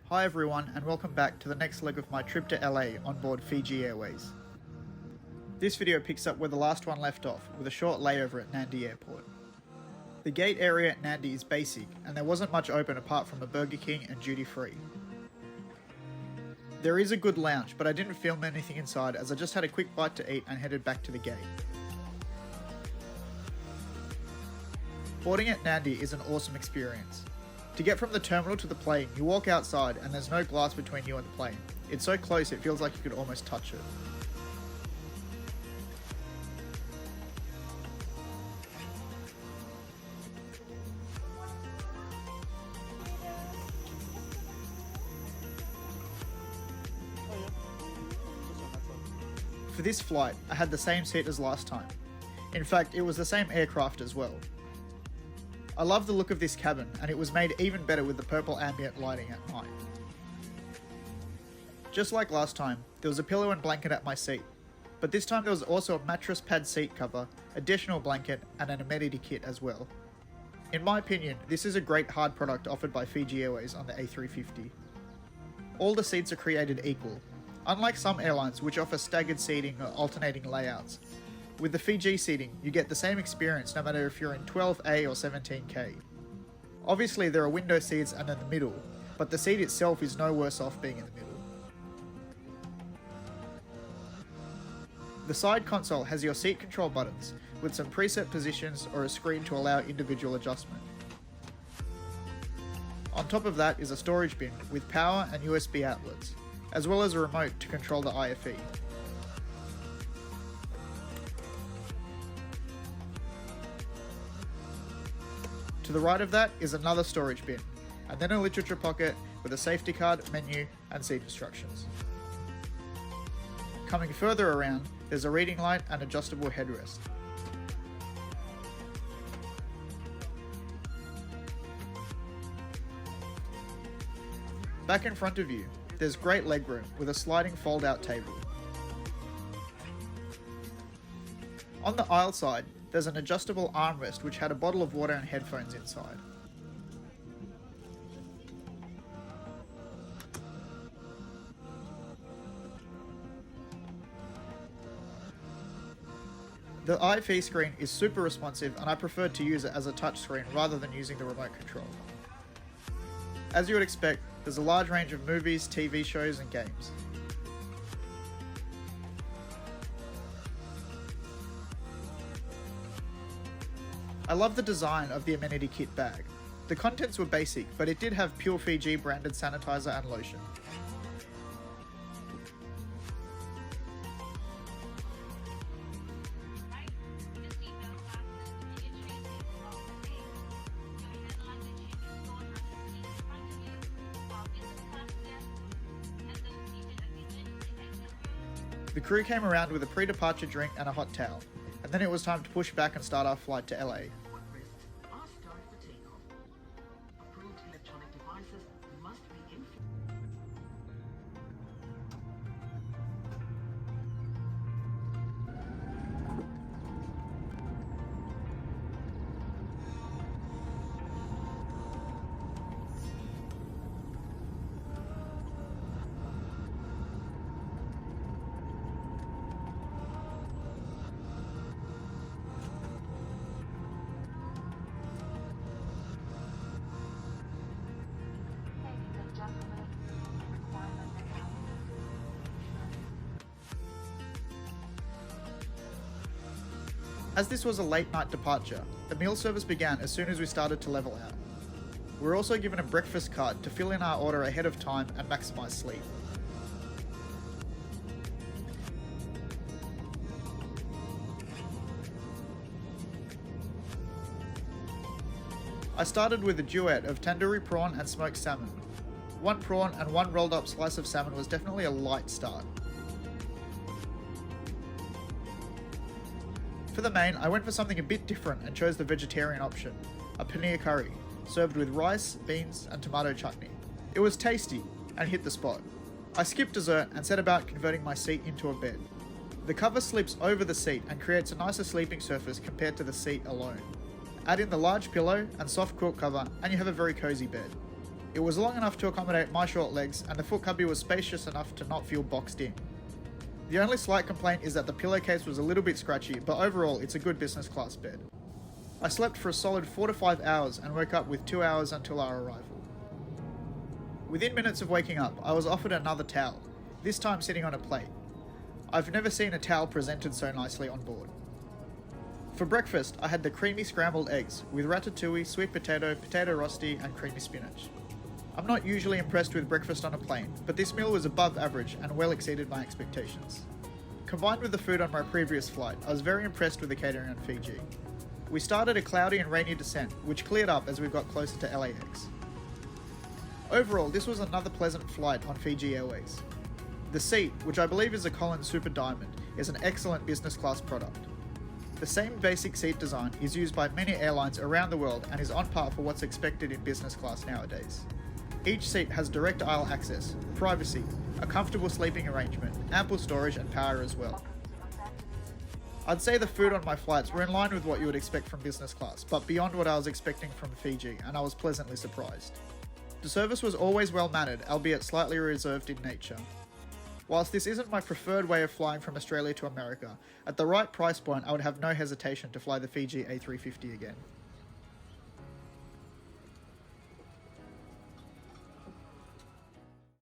Hi everyone and welcome back to the next leg of my trip to LA on board Fiji Airways. This video picks up where the last one left off, with a short layover at Nadi airport. The gate area at Nadi is basic and there wasn't much open apart from a Burger King and duty free. There is a good lounge, but I didn't film anything inside as I just had a quick bite to eat and headed back to the gate. Boarding at Nadi is an awesome experience. To get from the terminal to the plane, you walk outside and there's no glass between you and the plane. It's so close it feels like you could almost touch it. For this flight, I had the same seat as last time. In fact, it was the same aircraft as well. I love the look of this cabin, and it was made even better with the purple ambient lighting at night. Just like last time, there was a pillow and blanket at my seat, but this time there was also a mattress pad seat cover, additional blanket, and an Amenity Kit as well. In my opinion, this is a great hard product offered by Fiji Airways on the A350. All the seats are created equal, unlike some airlines which offer staggered seating or alternating layouts. With the Fiji seating, you get the same experience no matter if you're in 12A or 17K. Obviously there are window seats and in the middle, but the seat itself is no worse off being in the middle. The side console has your seat control buttons, with some preset positions or a screen to allow individual adjustment. On top of that is a storage bin with power and USB outlets, as well as a remote to control the IFE. To the right of that is another storage bin, and then a literature pocket with a safety card, menu, and seat instructions. Coming further around, there's a reading light and adjustable headrest. Back in front of you, there's great legroom with a sliding fold-out table. On the aisle side, there's an adjustable armrest which had a bottle of water and headphones inside. The IFE screen is super responsive and I preferred to use it as a touchscreen rather than using the remote control. As you would expect, there's a large range of movies, TV shows and games. I love the design of the Amenity Kit bag. The contents were basic, but it did have Pure Fiji branded sanitizer and lotion. The crew came around with a pre-departure drink and a hot towel, and then it was time to push back and start our flight to LA. As this was a late night departure, the meal service began as soon as we started to level out. We were also given a breakfast card to fill in our order ahead of time and maximise sleep. I started with a duet of tandoori prawn and smoked salmon. One prawn and one rolled up slice of salmon was definitely a light start. For the main, I went for something a bit different and chose the vegetarian option, a paneer curry, served with rice, beans and tomato chutney. It was tasty and hit the spot. I skipped dessert and set about converting my seat into a bed. The cover slips over the seat and creates a nicer sleeping surface compared to the seat alone. Add in the large pillow and soft quilt cover and you have a very cozy bed. It was long enough to accommodate my short legs, and the foot cubby was spacious enough to not feel boxed in. The only slight complaint is that the pillowcase was a little bit scratchy, but overall it's a good business class bed. I slept for a solid 4 to 5 hours and woke up with 2 hours until our arrival. Within minutes of waking up, I was offered another towel, this time sitting on a plate. I've never seen a towel presented so nicely on board. For breakfast, I had the creamy scrambled eggs with ratatouille, sweet potato, potato rosti, and creamy spinach. I'm not usually impressed with breakfast on a plane, but this meal was above average and well exceeded my expectations. Combined with the food on my previous flight, I was very impressed with the catering on Fiji. We started a cloudy and rainy descent, which cleared up as we got closer to LAX. Overall, this was another pleasant flight on Fiji Airways. The seat, which I believe is a Collins Super Diamond, is an excellent business class product. The same basic seat design is used by many airlines around the world and is on par for what's expected in business class nowadays. Each seat has direct aisle access, privacy, a comfortable sleeping arrangement, ample storage and power as well. I'd say the food on my flights were in line with what you would expect from business class, but beyond what I was expecting from Fiji, and I was pleasantly surprised. The service was always well mannered, albeit slightly reserved in nature. Whilst this isn't my preferred way of flying from Australia to America, at the right price point I would have no hesitation to fly the Fiji A350 again.